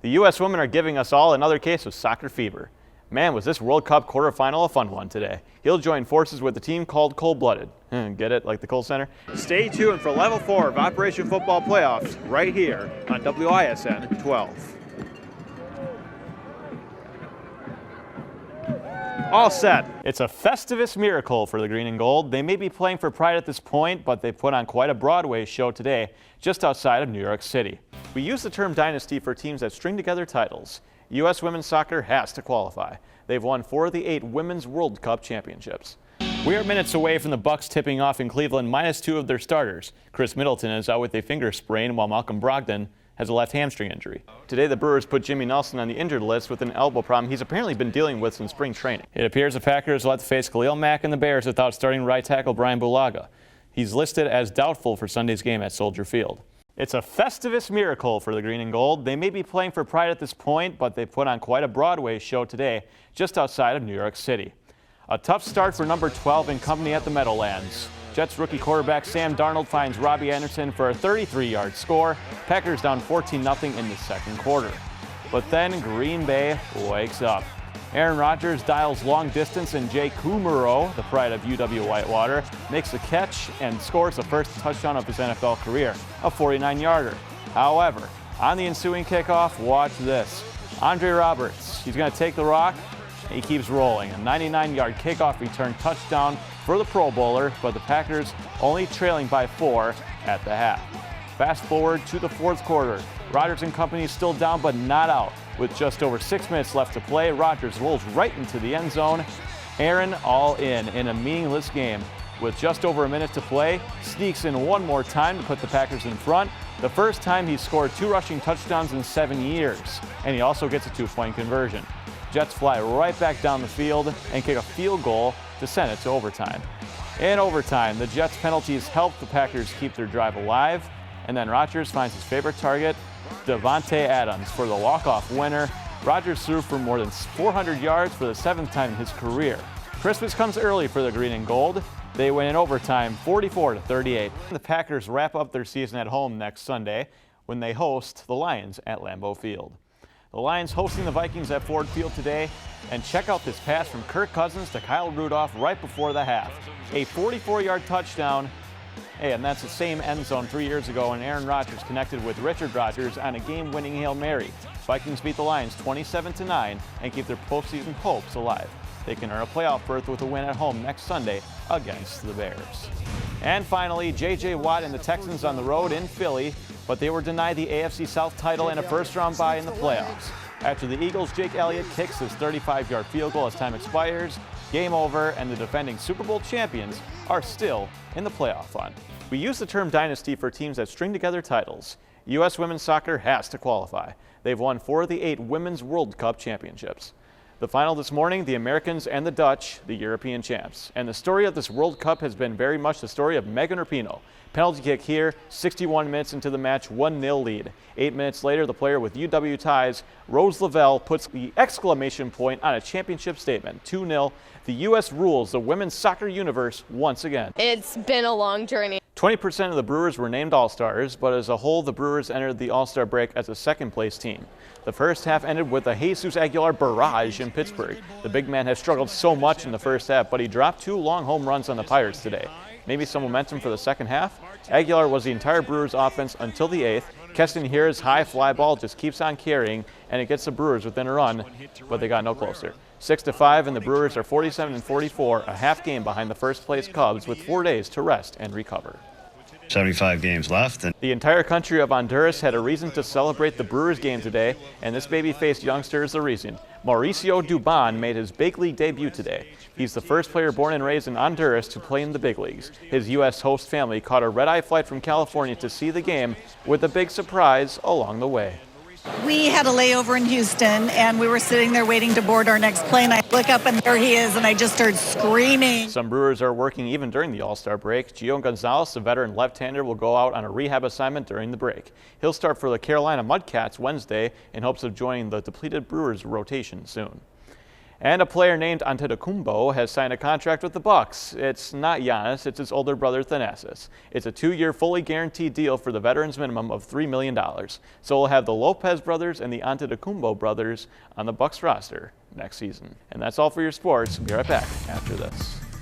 The U.S. women are giving us all another case of soccer fever. Man, was this World Cup quarterfinal a fun one today. He'll join forces with the team called Cold Blooded. Get it, like the Kohl Center? Stay tuned for Level 4 of Operation Football Playoffs right here on WISN 12. All set. It's a Festivus miracle for the green and gold. They may be playing for pride at this point, but they put on quite a Broadway show today just outside of New York City. We use the term dynasty for teams that string together titles. U.S. women's soccer has to qualify. They've won 4 of the 8 Women's World Cup championships. We are minutes away from the Bucks tipping off in Cleveland -2 of their starters. Chris Middleton is out with a finger sprain, while Malcolm Brogdon has a left hamstring injury. Today, the Brewers put Jimmy Nelson on the injured list with an elbow problem he's apparently been dealing with since spring training. It appears the Packers will have to face Khalil Mack and the Bears without starting right tackle Brian Bulaga. He's listed as doubtful for Sunday's game at Soldier Field. It's a Festivus miracle for the green and gold. They may be playing for pride at this point, but they've put on quite a Broadway show today just outside of New York City. A tough start for number 12 in company at the Meadowlands. Jets rookie quarterback Sam Darnold finds Robbie Anderson for a 33-yard score. Packers down 14-0 in the second quarter. But then Green Bay wakes up. Aaron Rodgers dials long distance, and Jay Kumerow, the pride of UW-Whitewater, makes a catch and scores the first touchdown of his NFL career, a 49-yarder. However, on the ensuing kickoff, watch this. Andre Roberts, he's going to take the rock. He keeps rolling. A 99-yard kickoff return touchdown for the Pro Bowler, but the Packers only trailing by 4 at the half. Fast forward to the fourth quarter. Rodgers and company still down but not out. With just over 6 minutes left to play, Rodgers rolls right into the end zone. Aaron all in a meaningless game. With just over a minute to play, sneaks in one more time to put the Packers in front. The first time he's scored 2 rushing touchdowns in 7 years. And he also gets a 2-point conversion. Jets fly right back down the field and kick a field goal to send it to overtime. In overtime, the Jets' penalties help the Packers keep their drive alive, and then Rodgers finds his favorite target, Davante Adams, for the walk-off winner. Rodgers threw for more than 400 yards for the 7th time in his career. Christmas comes early for the green and gold. They win in overtime 44-38. The Packers wrap up their season at home next Sunday when they host the Lions at Lambeau Field. The Lions hosting the Vikings at Ford Field today, and check out this pass from Kirk Cousins to Kyle Rudolph right before the half. A 44-yard touchdown, and that's the same end zone 3 years ago when Aaron Rodgers connected with Richard Rodgers on a game-winning Hail Mary. Vikings beat the Lions 27-9 and keep their postseason hopes alive. They can earn a playoff berth with a win at home next Sunday against the Bears. And finally, J.J. Watt and the Texans on the road in Philly, but they were denied the AFC South title and a first-round bye in the playoffs. After the Eagles, Jake Elliott kicks his 35-yard field goal as time expires. Game over, and the defending Super Bowl champions are still in the playoff hunt. We use the term dynasty for teams that string together titles. U.S. women's soccer has to qualify. They've won 4 of the 8 Women's World Cup championships. The final this morning, the Americans and the Dutch, the European champs. And the story of this World Cup has been very much the story of Megan Rapinoe. Penalty kick here, 61 minutes into the match, 1-0 lead. 8 minutes later, the player with UW ties, Rose Lavelle, puts the exclamation point on a championship statement. 2-0. The U.S. rules the women's soccer universe once again. It's been a long journey. 20% of the Brewers were named All-Stars, but as a whole, the Brewers entered the All-Star break as a second-place team. The first half ended with a Jesus Aguilar barrage in Pittsburgh. The big man has struggled so much in the first half, but he dropped 2 long home runs on the Pirates today. Maybe some momentum for the second half? Aguilar was the entire Brewers offense until the 8th. Keston Hiura's high fly ball just keeps on carrying, and it gets the Brewers within a run, but they got no closer. 6-5, and the Brewers are 47-44, a half game behind the first-place Cubs with 4 days to rest and recover. 75 games left. The entire country of Honduras had a reason to celebrate the Brewers game today, and this baby-faced youngster is the reason. Mauricio Dubon made his big league debut today. He's the first player born and raised in Honduras to play in the big leagues. His U.S. host family caught a red-eye flight from California to see the game, with a big surprise along the way. We had a layover in Houston, and we were sitting there waiting to board our next plane. I look up, and there he is, and I just started screaming. Some Brewers are working even during the All-Star break. Gio Gonzalez, the veteran left-hander, will go out on a rehab assignment during the break. He'll start for the Carolina Mudcats Wednesday in hopes of joining the depleted Brewers rotation soon. And a player named Antetokounmpo has signed a contract with the Bucks. It's not Giannis, it's his older brother Thanasis. It's a 2-year fully guaranteed deal for the veterans minimum of $3 million. So we'll have the Lopez brothers and the Antetokounmpo brothers on the Bucks roster next season. And that's all for your sports. We'll be right back after this.